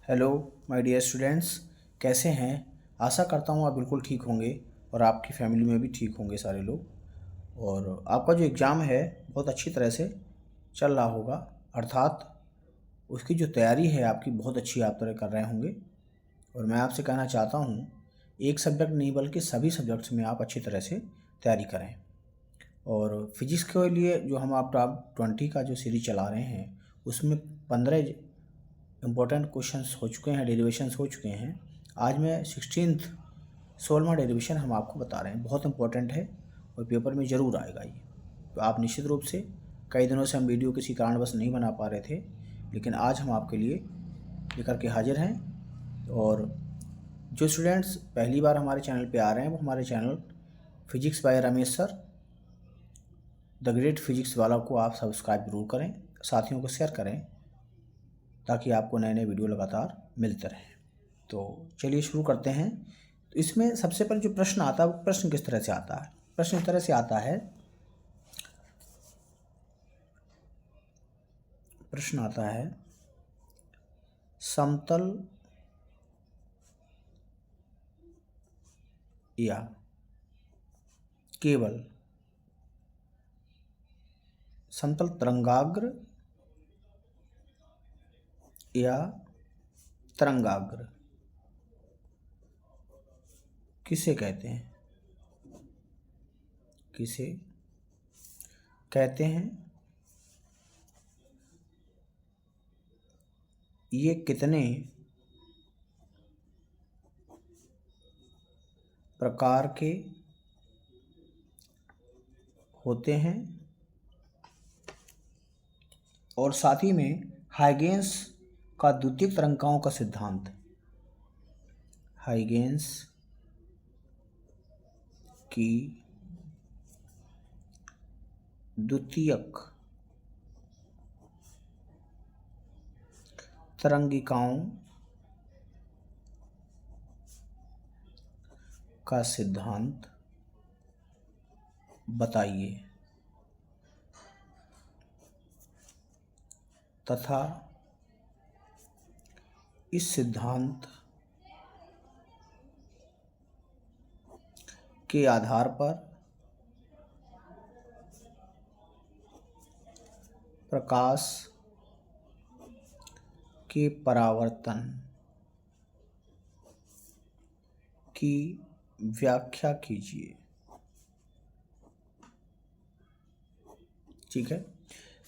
Hello my dear students, कैसे हैं। आशा करता हूँ आप बिल्कुल ठीक होंगे और आपकी फैमिली में भी ठीक होंगे सारे लोग। और आपका जो एग्ज़ाम है बहुत अच्छी तरह से चल रहा होगा, अर्थात उसकी जो तैयारी है आपकी बहुत अच्छी आप तरह कर रहे होंगे। और मैं आपसे कहना चाहता हूँ, एक सब्जेक्ट नहीं बल्कि सभी सब्जेक्ट्स में आप अच्छी तरह से तैयारी करें। और फिजिक्स के लिए जो हम आप टॉप 20 का जो सीरीज चला रहे हैं उसमें 15 इम्पोर्टेंट क्वेश्चंस हो चुके हैं, डेरिवेशंस हो चुके हैं। आज मैं 16वां डेरिवेशन हम आपको बता रहे हैं, बहुत इंपॉर्टेंट है और पेपर में ज़रूर आएगा ये। तो आप निश्चित रूप से, कई दिनों से हम वीडियो किसी कारणवश नहीं बना पा रहे थे, लेकिन आज हम आपके लिए लेकर के हाजिर हैं। और जो स्टूडेंट्स पहली बार हमारे चैनल पे आ रहे हैं वो हमारे channel physics bye Ramesh sir the great physics वाला को आप सब्सक्राइब जरूर करें, साथियों को शेयर करें ताकि आपको नए नए वीडियो लगातार मिलते रहें। तो चलिए शुरू करते हैं। तो इसमें सबसे पहले जो प्रश्न आता है वो प्रश्न किस तरह से आता है। प्रश्न इस तरह से आता है, प्रश्न आता है समतल या केवल समतल तरंगाग्र या तरंगाग्र किसे कहते हैं, किसे कहते हैं, ये कितने प्रकार के होते हैं, और साथ ही में हाइगेंस का द्वितीयक तरंगाओं का सिद्धांत, हाइगेंस की द्वितीयक तरंगिकाओं का सिद्धांत बताइए तथा इस सिद्धांत के आधार पर प्रकाश के परावर्तन की व्याख्या कीजिए। ठीक है,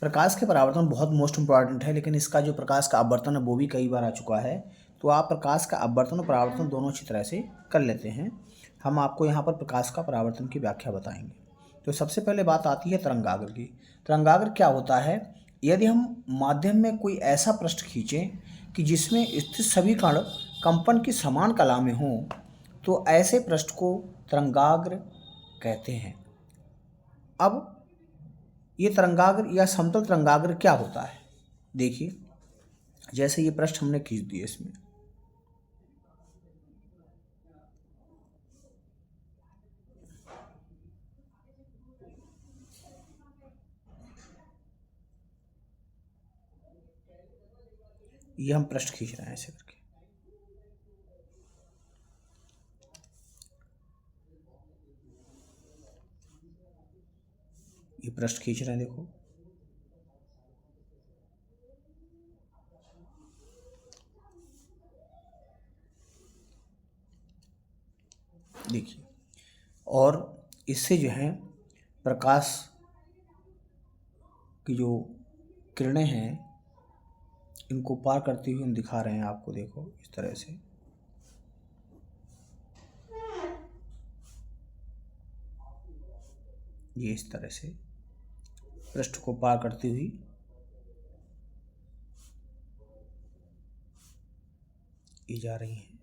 प्रकाश के परावर्तन बहुत मोस्ट इम्पॉर्टेंट है, लेकिन इसका जो प्रकाश का अपवर्तन है वो भी कई बार आ चुका है। तो आप प्रकाश का अपवर्तन और परावर्तन दोनों अच्छी तरह से कर लेते हैं। हम आपको यहाँ पर प्रकाश का परावर्तन की व्याख्या बताएंगे। तो सबसे पहले बात आती है तरंगाग्र की। तरंगाग्र क्या होता है, यदि हम माध्यम में कोई ऐसा पृष्ठ खींचें कि जिसमें स्थित सभी कण कंपन की समान कला में हों, तो ऐसे पृष्ठ को तरंगाग्र कहते हैं। अब ये तरंगाग्र या समतल तरंगाग्र क्या होता है, देखिए जैसे ये पृष्ठ हमने खींच दिए, इसमें ये हम पृष्ठ खींच रहे हैं ऐसे करके। ये पृष्ठ खींच रहे हैं, देखो देखिए, और इससे जो है प्रकाश की जो किरणें हैं इनको पार करती हुई हम दिखा रहे हैं आपको, देखो इस तरह से। ये इस तरह से पृष्ठ को पार करती हुई ये जा रही हैं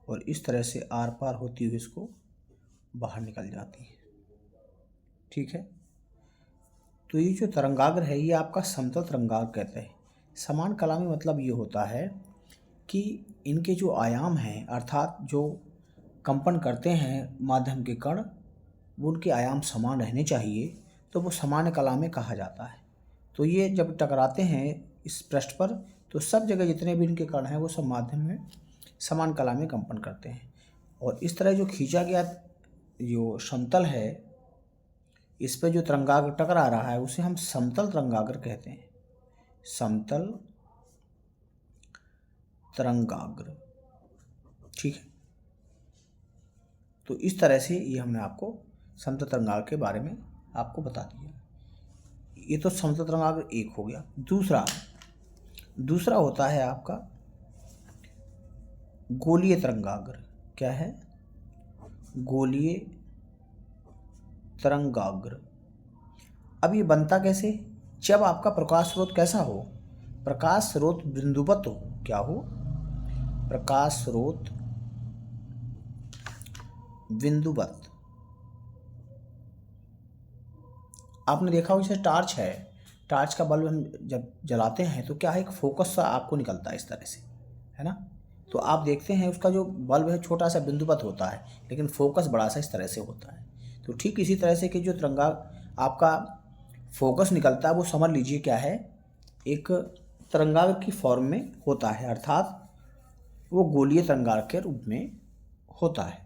और इस तरह से आर पार होती हुई इसको बाहर निकल जाती है। ठीक है, तो ये जो तरंगाग्र है ये आपका समतल तरंगाग्र कहते हैं। समान कला में मतलब ये होता है कि इनके जो आयाम हैं, अर्थात जो कंपन करते हैं माध्यम के कण, वो उनके आयाम समान रहने चाहिए, तो वो समान कला में कहा जाता है। तो ये जब टकराते हैं इस पृष्ठ पर तो सब जगह जितने भी इनके कण हैं वो सब माध्यम में समान कला में कंपन करते हैं। और इस तरह जो खींचा गया जो समतल है, इस पर जो तरंगाग्र टकरा रहा है उसे हम समतल तरंगाग्र कहते हैं। समतल तरंगाग्र, ठीक है। तो इस तरह से ये हमने आपको समतल तरंगाग्र के बारे में आपको बता दिया। ये तो समतल तरंगाग्र एक हो गया। दूसरा होता है आपका गोलीय तरंगाग्र। क्या है? गोलीय तरंगाग्र। अब ये बनता कैसे? जब आपका प्रकाश स्रोत कैसा हो? प्रकाश स्रोत बिंदुवत हो। क्या हो? प्रकाश स्रोत बिंदुवत। आपने देखा हो जैसे टॉर्च है, टॉर्च का बल्ब हम जब जलाते हैं तो क्या है, एक फोकस सा आपको निकलता है इस तरह से, है ना। तो आप देखते हैं उसका जो बल्ब है छोटा सा बिंदुवत होता है, लेकिन फोकस बड़ा सा इस तरह से होता है। तो ठीक इसी तरह से कि जो तिरंगा आपका फोकस निकलता है वो समझ लीजिए क्या है, एक तरंगाग्र की फॉर्म में होता है, अर्थात वो गोलीय तरंगाग्र के रूप में होता है।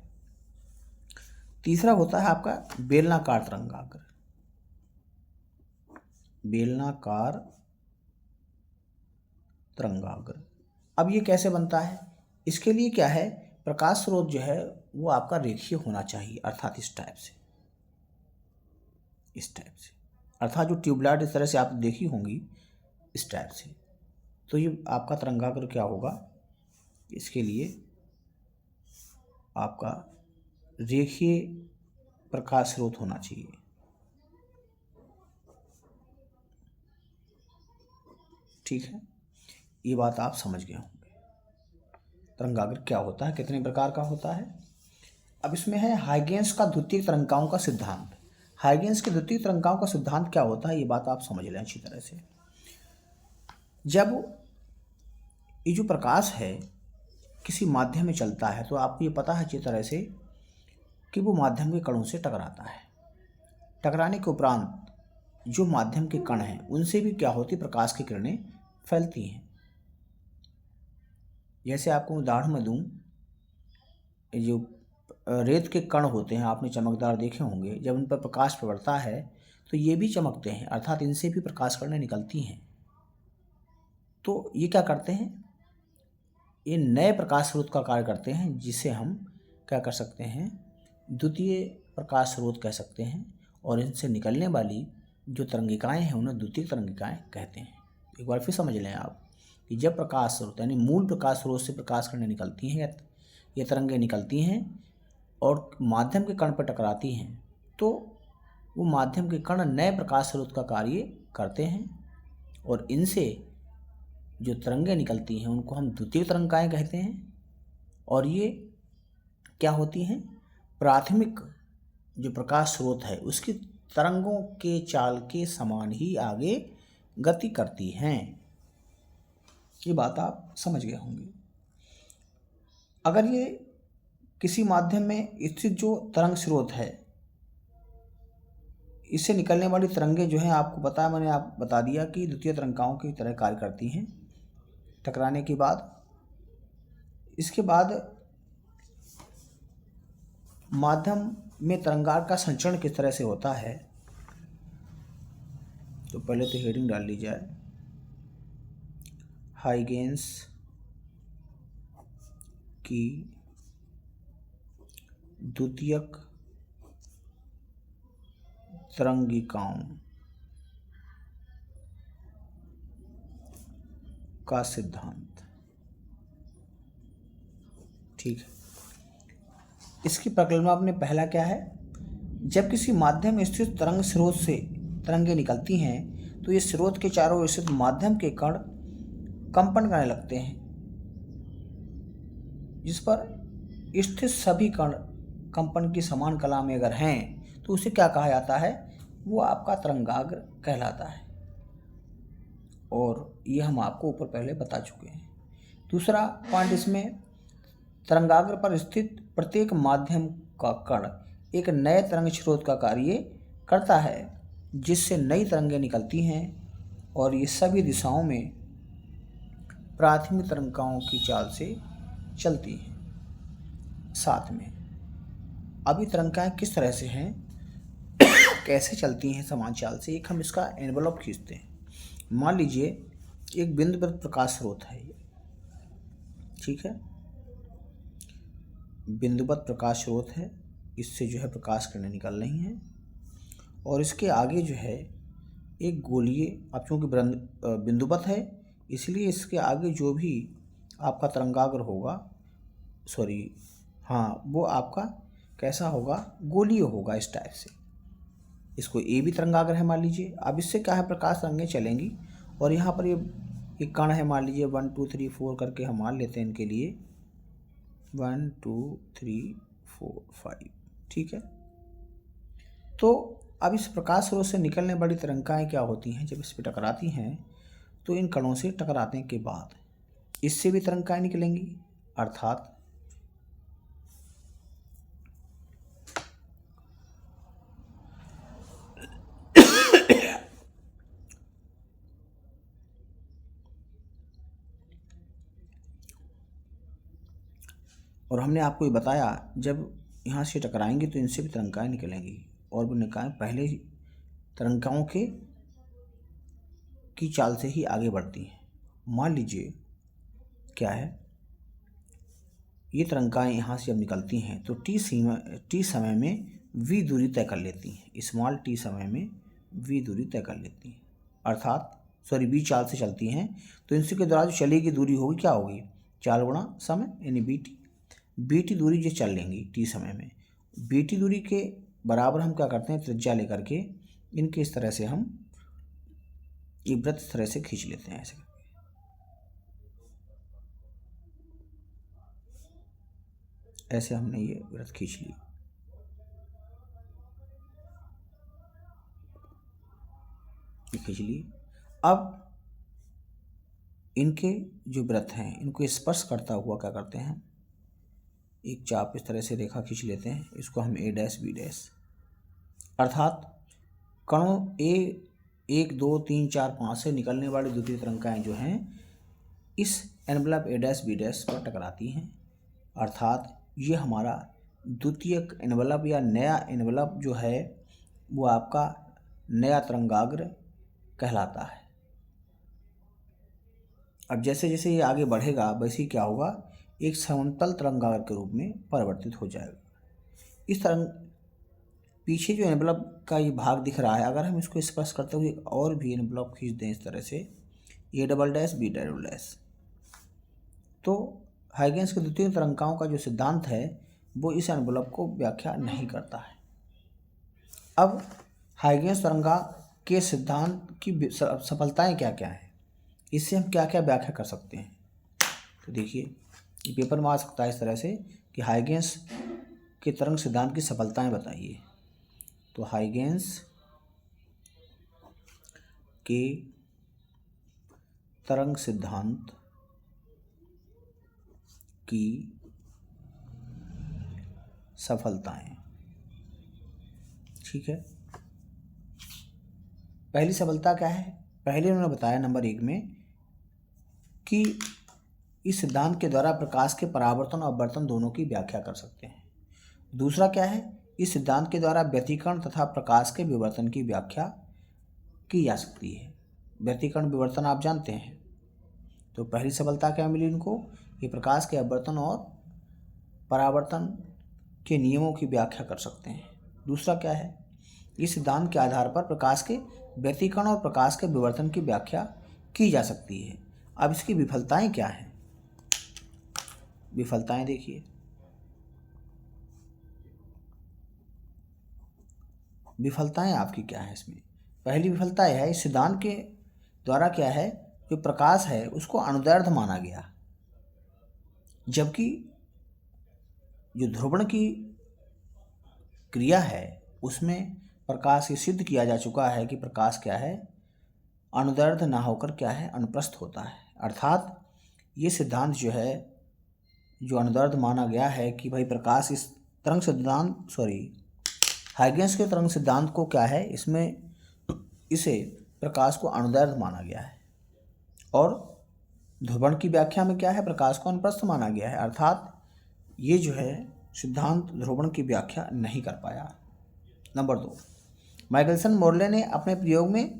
तीसरा होता है आपका बेलनाकार तरंगाग्र। बेलनाकार तरंगाग्र। अब ये कैसे बनता है? इसके लिए क्या है, प्रकाश स्रोत जो है वो आपका रेखीय होना चाहिए, अर्थात इस टाइप से, अर्थात जो ट्यूबलाइट इस तरह से आप देखी होंगी इस टाइप से। तो ये आपका तरंगाग्र क्या होगा, इसके लिए आपका रेखीय प्रकाश स्रोत होना चाहिए। ठीक है, ये बात आप समझ गए होंगे तरंगाग्र क्या होता है, कितने प्रकार का होता है। अब इसमें है हाइगेंस का द्वितीयक तरंगाओं का सिद्धांत। हाइगेंस के द्वितीयक तरंगाओं का सिद्धांत क्या होता है, ये बात आप समझ लें अच्छी तरह से। जब ये जो प्रकाश है किसी माध्यम में चलता है तो आपको ये पता है अच्छी तरह से कि वो माध्यम के कणों से टकराता है। टकराने के उपरांत जो माध्यम के कण हैं उनसे भी क्या होती, प्रकाश की किरणें फैलती हैं। जैसे आपको उदाहरण में दूं, जो रेत के कण होते हैं आपने चमकदार देखे होंगे, जब उन पर प्रकाश पड़ता है तो ये भी चमकते हैं, अर्थात इनसे भी प्रकाश किरणें निकलती हैं। तो ये क्या करते हैं, ये नए प्रकाश स्रोत का कार्य करते हैं, जिसे हम क्या कर सकते हैं, द्वितीय प्रकाश स्रोत कह सकते हैं। और इनसे निकलने वाली जो तरंगिकाएं हैं उन्हें द्वितीयक तरंगिकाएं कहते हैं। एक बार फिर समझ लें आप कि जब प्रकाश स्रोत यानी मूल प्रकाश स्रोत से प्रकाश किरणें निकलती हैं, ये तरंगें निकलती हैं और माध्यम के कण पर टकराती हैं, तो वो माध्यम के कण नए प्रकाश स्रोत का कार्य करते हैं और इनसे जो तरंगें निकलती हैं उनको हम द्वितीयक तरंगिकाएं कहते हैं। और ये क्या होती हैं, प्राथमिक जो प्रकाश स्रोत है उसकी तरंगों के चाल के समान ही आगे गति करती हैं। ये बात आप समझ गए होंगे। अगर ये किसी माध्यम में स्थित जो तरंग स्रोत है, इससे निकलने वाली तरंगें जो हैं, आपको पता है, मैंने आप बता दिया कि द्वितीय तरंगिकाओं की तरह कार्य करती हैं टकराने के बाद। इसके बाद माध्यम में तरंगाग्र का संचरण किस तरह से होता है, तो पहले तो हेडिंग डाल ली जाए, हाइगेंस की द्वितीयक तरंगिकाओं का सिद्धांत। ठीक है, इसकी प्रक्रिया आपने पहला क्या है, जब किसी माध्यम में स्थित तरंग स्रोत से तरंगें निकलती हैं तो ये स्रोत के चारों ओर स्थित माध्यम के कण कंपन करने लगते हैं, जिस पर स्थित सभी कण कंपन की समान कला में अगर हैं तो उसे क्या कहा जाता है, वो आपका तरंगाग्र कहलाता है। और ये हम आपको ऊपर पहले बता चुके हैं। दूसरा पॉइंट इसमें, तरंगाग्र पर स्थित प्रत्येक माध्यम का कण एक नए तरंग स्रोत का कार्य करता है, जिससे नई तरंगें निकलती हैं और ये सभी दिशाओं में प्राथमिक तरंगाओं की चाल से चलती हैं। साथ में अभी तरंगाएं किस तरह से हैं, कैसे चलती हैं समान चाल से, एक हम इसका एनवलप खींचते हैं। मान लीजिए एक बिंदुवत प्रकाश स्रोत है ये, ठीक है, बिंदुवत प्रकाश स्रोत है, इससे जो है प्रकाश किरणें निकल रही हैं और इसके आगे जो है एक गोलीय, अब चूँकि बिंदुवत है इसलिए इसके आगे जो भी आपका तरंगाग्र होगा, सॉरी हाँ, वो आपका कैसा होगा, गोलीय होगा इस टाइप से। इसको ए भी तरंगाग्र है मान लीजिए। अब इससे क्या है, प्रकाश तरंगें चलेंगी और यहाँ पर ये एक कण है मान लीजिए 1 2 3 4 करके हम मान लेते हैं इनके लिए 1 2 3 4 5, ठीक है। तो अब इस प्रकाश स्रोत से निकलने वाली तरंगाएं क्या होती हैं, जब इस पर टकराती हैं तो इन कणों से टकराने के बाद इससे भी तरंगाएं निकलेंगी, अर्थात और हमने आपको ये बताया जब यहाँ से टकराएंगे तो इनसे भी तरंगाएं निकलेंगी और वो निकाय पहले तरंगाओं की चाल से ही आगे बढ़ती हैं। मान लीजिए क्या है, ये तरंगाएं यहाँ से जब निकलती हैं तो टी समय में v दूरी तय कर लेती हैं, स्मॉल t समय में v दूरी तय कर लेती हैं, अर्थात v चाल से चलती हैं। तो इनसे के द्वारा जो चलेगी दूरी होगी क्या होगी, चाल गुणा समय यानी bt दूरी जो चल लेंगी t समय में, bt दूरी के बराबर हम क्या करते हैं, त्रिज्या लेकर के इनके इस तरह से हम ये वृत्त इस तरह से खींच लेते हैं, ऐसे हमने ये वृत्त खींच ली। खींच ली। अब इनके जो वृत्त हैं इनको स्पर्श करता हुआ क्या करते हैं, एक चाप इस तरह से रेखा खींच लेते हैं, इसको हम a डैश b डैश, अर्थात कणों a 1 2 3 4 5 से निकलने वाली द्वितीय तरंगाएं जो हैं इस envelope a dash b dash पर टकराती हैं, अर्थात ये हमारा द्वितीयक एनवलप या नया एनवलप जो है वो आपका नया तरंगाग्र कहलाता है। अब जैसे जैसे ये आगे बढ़ेगा वैसे ही क्या होगा, एक समतल तरंगाग्र के रूप में परिवर्तित हो जाएगा। इस तरंग पीछे जो एनवलप का ये भाग दिख रहा है, अगर हम इसको स्पर्श करते हुए और भी एनवलप खींच दें इस तरह से a double dash b double dash, तो हाइगेंस के द्वितीय तरंगाओं का जो सिद्धांत है वो इस एनवलप को व्याख्या नहीं करता है। अब हाइगेंस तरंगा के सिद्धांत की सफलताएं क्या क्या हैं, इससे हम क्या क्या व्याख्या कर सकते हैं। तो देखिए ये पेपर में आ सकता है इस तरह से कि हाइगेंस के तरंग सिद्धांत की सफलताएं बताइए। तो हाइगेंस के तरंग सिद्धांत की सफलताएं, ठीक है। पहली सफलता क्या है, पहले उन्होंने बताया नंबर 1 में कि इस सिद्धांत के द्वारा प्रकाश के परावर्तन और अपवर्तन दोनों की व्याख्या कर सकते हैं। दूसरा क्या है, इस सिद्धांत के द्वारा व्यतिकरण तथा प्रकाश के विवर्तन की व्याख्या की जा सकती है। व्यतिकरण विवर्तन आप जानते हैं। तो पहली सफलता क्या मिली इनको, ये प्रकाश के अपवर्तन और परावर्तन के नियमों की व्याख्या कर सकते हैं। दूसरा क्या है, इस सिद्धांत के आधार पर प्रकाश के व्यतिकरण और प्रकाश के विवर्तन की व्याख्या की जा सकती है। अब इसकी विफलताएं क्या हैं, विफलताएं देखिए। विफलताएं आपकी क्या है इसमें, पहली विफलता यह है, इस सिद्धांत के द्वारा क्या है, जो प्रकाश है उसको अनुदैर्ध्य माना गया, जबकि जो ध्रुवण की क्रिया है उसमें प्रकाश ये सिद्ध किया जा चुका है कि प्रकाश क्या है, अनुदैर्ध्य ना होकर क्या है, अनुप्रस्थ होता है। अर्थात ये सिद्धांत जो है, जो अनुदैर्ध्य माना गया है कि भाई प्रकाश इस तरंग सिद्धांत हाइगेंस के तरंग सिद्धांत को क्या है, इसमें इसे प्रकाश को अनुदैर्ध्य माना गया है और ध्रुवण की व्याख्या में क्या है, प्रकाश को अनुप्रस्थ माना गया है, अर्थात ये जो है सिद्धांत ध्रुवण की व्याख्या नहीं कर पाया। नंबर 2, माइकलसन मोर्ले ने अपने प्रयोग में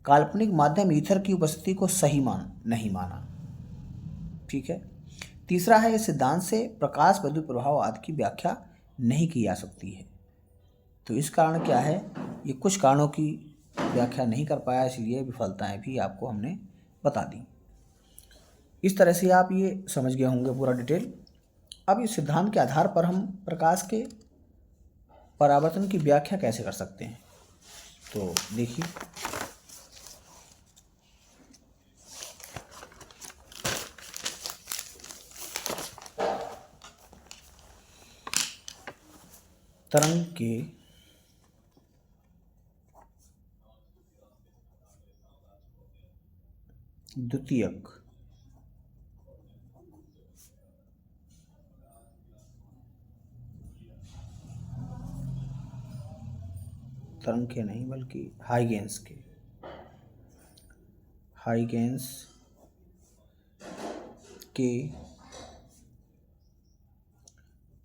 काल्पनिक माध्यम ईथर की उपस्थिति को सही नहीं माना। ठीक है। तीसरा है, इस सिद्धांत से प्रकाश विद्युत प्रभाव आदि की व्याख्या नहीं की जा सकती है। तो इस कारण क्या है, ये कुछ कारणों की व्याख्या नहीं कर पाया, इसलिए विफलताएं भी आपको हमने बता दी। इस तरह से आप ये समझ गए होंगे पूरा डिटेल। अब इस सिद्धांत के आधार पर हम प्रकाश के परावर्तन की व्याख्या कैसे कर सकते हैं, तो देखिए। तरंग के द्वितीयक तरंग के नहीं बल्कि हाइगेंस के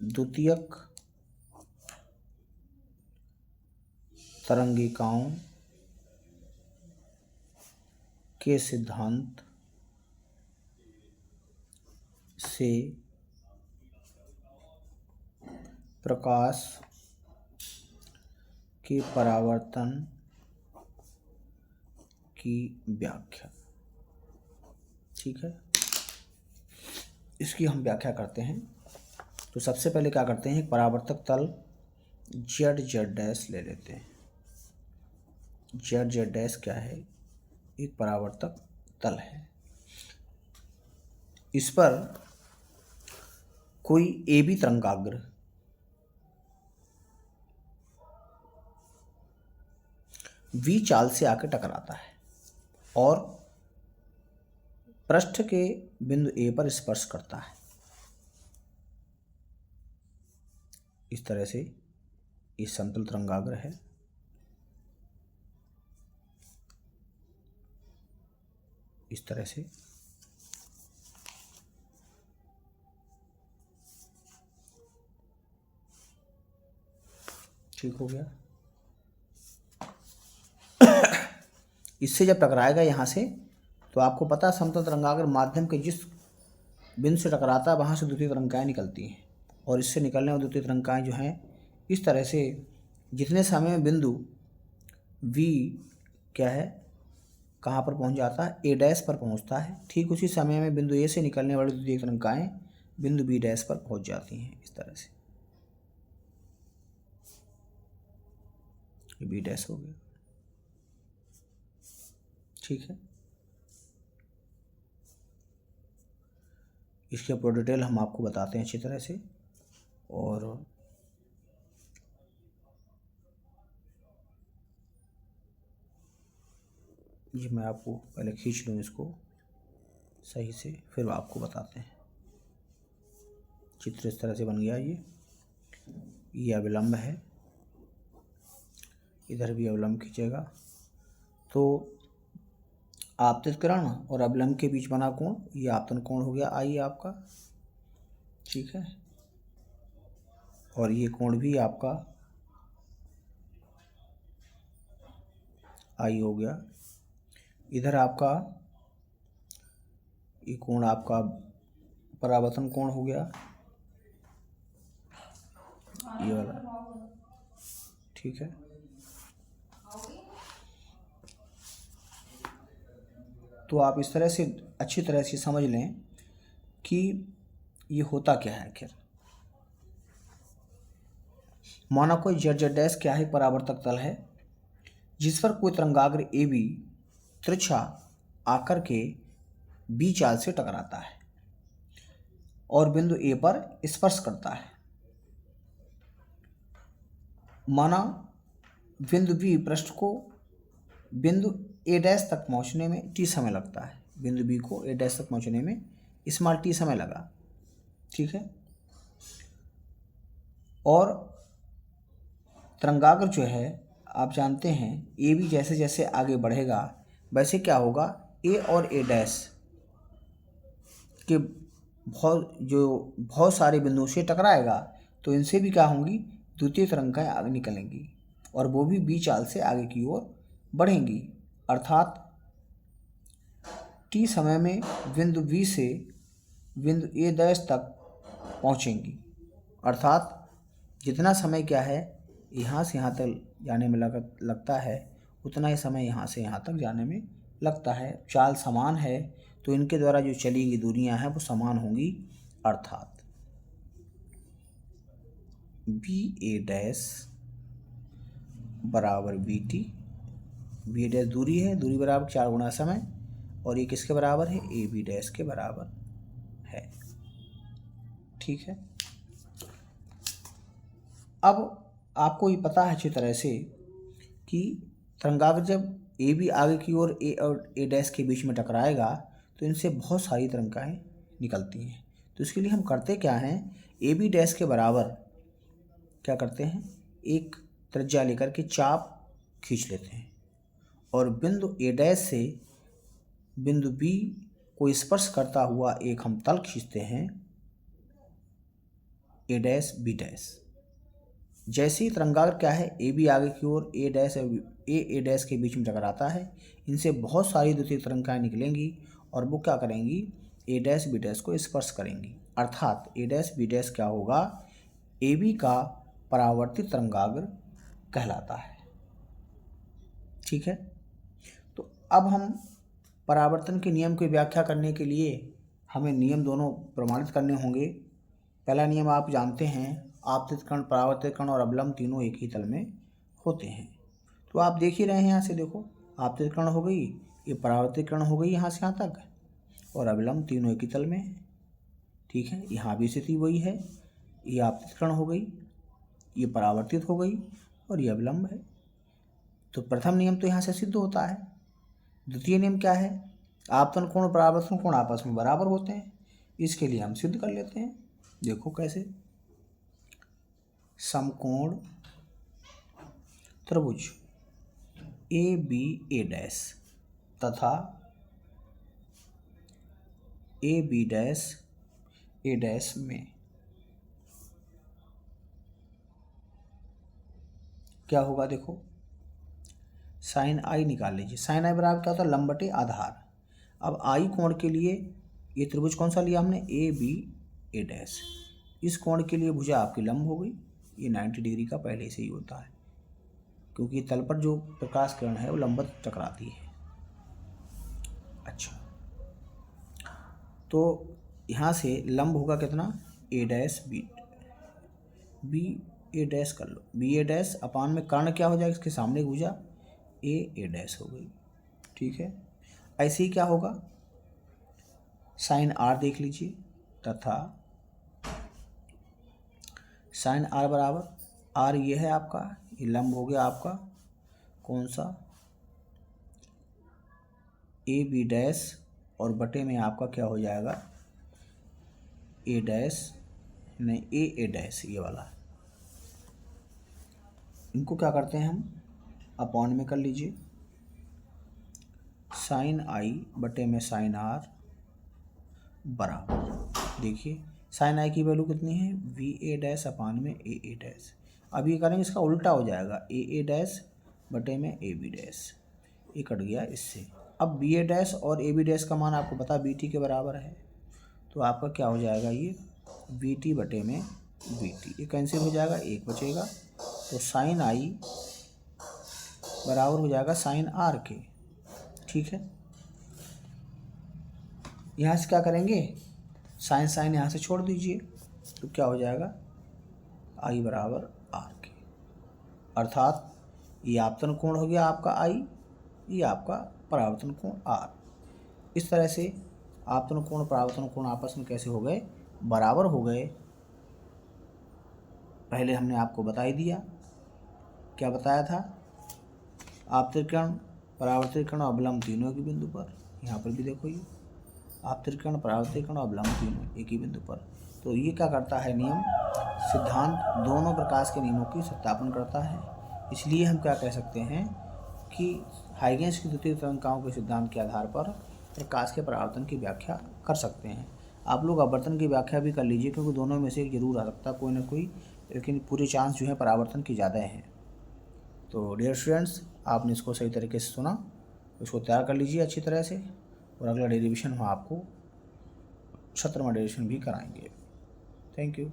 द्वितीयक तरंगिकाओं के सिद्धांत से प्रकाश के परावर्तन की व्याख्या। ठीक है, इसकी हम व्याख्या करते हैं। तो सबसे पहले क्या करते हैं, एक परावर्तक तल z ले लेते हैं। z क्या है, एक परावर्तक तल है। इस पर कोई AB तरंगाग्र V चाल से आकर टकराता है और पृष्ठ के बिंदु A पर स्पर्श करता है। इस तरह से ये समतल तरंगाग्र है। इस तरह से ठीक हो गया। इससे जब टकराएगा यहाँ से, तो आपको पता समतल तरंगाग्र माध्यम के जिस बिंदु से टकराता है वहाँ से द्वितीय तरंगिकाएँ निकलती हैं, और इससे निकलने वाली द्वितीय तरंगिकाएँ जो हैं इस तरह से जितने समय में बिंदु V क्या है कहाँ पर पहुँच जाता है, A' पर पहुँचता है, ठीक उसी समय में बिंदु A से निकलने वाली द्वितीय तरंगिकाएँ बिंदु B' पर पहुँच जाती हैं। इस तरह से ये B' हो गया। ठीक है, इसके पूरा डिटेल हम आपको बताते हैं अच्छी तरह से। और ये मैं आपको पहले खींच लूँ इसको सही से, फिर आपको बताते हैं। चित्र इस तरह से बन गया। ये अविलंब है, इधर भी अविलंब खींचेगा तो आपतित किरण और अवलंब के बीच बना कोण ये आपतन कोण हो गया आई आपका। ठीक है, और ये कोण भी आपका आई हो गया। इधर आपका ये कोण आपका परावर्तन कोण हो गया, ये वाला। ठीक है, तो आप इस तरह से अच्छी तरह से समझ लें कि ये होता क्या है आखिर। माना कोई z क्या है, परावर्तक तल है जिस पर कोई तरंगाग्र AB तिरछा आकर के B चाल से टकराता है और बिंदु A पर स्पर्श करता है। माना बिंदु B पृष्ठ को बिंदु A' तक पहुंचने में t समय लगता है, बिंदु B को A' तक पहुंचने में स्मॉल t समय लगा। ठीक है, और तरंगाग्र जो है आप जानते हैं AB जैसे जैसे आगे बढ़ेगा वैसे क्या होगा, A और A' इसके बहुत सारे बिंदुओं से टकराएगा तो इनसे भी क्या होंगी, द्वितीय तरंगाएं आगे निकलेंगी और वो भी बी चाल से आगे की ओर बढ़ेंगी। अर्थात टी समय में बिंदु बी से बिंदु ए डैश तक पहुंचेंगी। अर्थात जितना समय क्या है यहाँ से यहाँ तक जाने में लगता है, उतना ही समय यहाँ से यहाँ तक जाने में लगता है। चाल समान है तो इनके द्वारा जो चली गई दूरियां हैं वो समान होंगी। अर्थात बी ए डैश बराबर B T, B A dash दूरी है, दूरी बराबर 4 गुना समय, और ये किसके बराबर है, ए बी डैश के बराबर है। ठीक है। अब आपको ये पता है अच्छी तरह से कि तरंगाग्र जब ए बी आगे की ओर ए और ए डैश के बीच में टकराएगा तो इनसे बहुत सारी तरंगाएं निकलती हैं। तो इसके लिए हम करते क्या हैं, ए बी डैश के बराबर क्या करते हैं, एक त्रिज्या लेकर के चाप खींच लेते हैं और बिंदु ए डैश से बिंदु बी को स्पर्श करता हुआ एक हम तल खींचते हैं, ए डैश बी डैश। जैसे ही तरंगाग्र क्या है, ए बी आगे की ओर ए डैश ए डैश के बीच में टकराता है, इनसे बहुत सारी द्वितीय तरंगाएं निकलेंगी और वो क्या करेंगी, ए डैश बी डैश को स्पर्श करेंगी। अर्थात ए डैश बी डैश क्या होगा, ए बी का परावर्तित तरंगाग्र कहलाता है। ठीक है। तो अब हम परावर्तन के नियम की व्याख्या करने के लिए हमें नियम दोनों प्रमाणित करने होंगे। पहला नियम आप जानते हैं, आपतित कण, परावर्तित कण और अवलंब तीनों एक ही तल में होते हैं। तो आप देख ही रहे हैं, यहाँ से देखो, आपतित कण हो गई, ये परावर्तित कण हो गई यहाँ से यहाँ तक, और अवलंब तीनों एक ही तल में है। ठीक है। यहाँ भी स्थिति वही है, ये आपतित कण हो गई, ये परावर्तित हो गई और ये अवलंब है। तो प्रथम नियम तो यहाँ से सिद्ध होता है। द्वितीय नियम क्या है, आपतन कोण और परावर्तन कोण आपस में बराबर होते हैं। इसके लिए हम सिद्ध कर लेते हैं। देखो कैसे, समकोण त्रिभुज ए बी ए डैश तथा A B dash A dash में क्या होगा, देखो साइन आई निकाल लीजिए। साइन आई बराबर क्या होता है, लंब बटे आधार। अब आई कोण के लिए ये त्रिभुज कौन सा लिया हमने, ए बी ए डैश। इस कोण के लिए भुजा आपकी लंब हो गई, ये 90 डिग्री का पहले से ही होता है क्योंकि तल पर जो प्रकाश किरण है वो लंबवत टकराती है। अच्छा, तो यहाँ से लंब होगा कितना, ए डैश बी ए डैश कर लो, बी ए डैश अपान में कर्ण क्या हो जाएगा, इसके सामने भुजा ए डैश हो गई। ठीक है। ऐसे ही क्या होगा, साइन आर देख लीजिए, तथा साइन आर बराबर, आर ये है आपका, ये लंब हो गया आपका कौन सा, ए बी डैश, और बटे में आपका क्या हो जाएगा, ए डैश नहीं ए डैश, ये वाला। इनको क्या करते हैं हम, अपॉन में कर लीजिए, साइन आई बटे में साइन आर बराबर, देखिए साइन आई की वैल्यू कितनी है, वी ए डैश अपान में ए डैश। अब ये करेंगे, इसका उल्टा हो जाएगा, ए डैश बटे में ए बी डैश, ये कट गया इससे। अब बी ए डैश और ए बी डैश का मान आपको पता बी टी के बराबर है, तो आपका क्या हो जाएगा, ये वी टी बटे में वी टी, ये कैंसिल हो जाएगा, एक बचेगा। तो साइन आई बराबर हो जाएगा साइन आर के। ठीक है। यहाँ से क्या करेंगे, साइन साइन यहाँ से छोड़ दीजिए, तो क्या हो जाएगा, आई बराबर आर के। अर्थात ये आपतन कोण हो गया आपका आई, ये आपका परावर्तन कोण आर। इस तरह से आपतन कोण परावर्तन कोण आपस में कैसे हो गए, बराबर हो गए। पहले हमने आपको बता ही दिया, क्या बताया था, आपतित कण, परावर्तित कण, अवलंब तीनों के बिंदु पर। यहाँ पर भी देखो, ये आपतित कण, परावर्तित कण, अवलंब तीनों एक ही बिंदु पर। तो ये क्या करता है, नियम सिद्धांत दोनों प्रकाश के नियमों की सत्यापन करता है। इसलिए हम क्या कह सकते हैं कि हाइगेंस की द्वितीय तरंगाओं के सिद्धांत के आधार पर प्रकाश के परावर्तन की व्याख्या कर सकते हैं। आप लोग आवर्तन की व्याख्या भी कर लीजिए, क्योंकि दोनों में से एक जरूर आ सकता है कोई ना कोई, लेकिन पूरे चांस जो है परावर्तन की ज़्यादा हैं। तो डियर स्टूडेंट्स, आपने इसको सही तरीके से सुना, इसको तैयार कर लीजिए अच्छी तरह से, और अगला डेरिवेशन हम आपको 17वां डेरिवेशन भी कराएंगे। Thank you.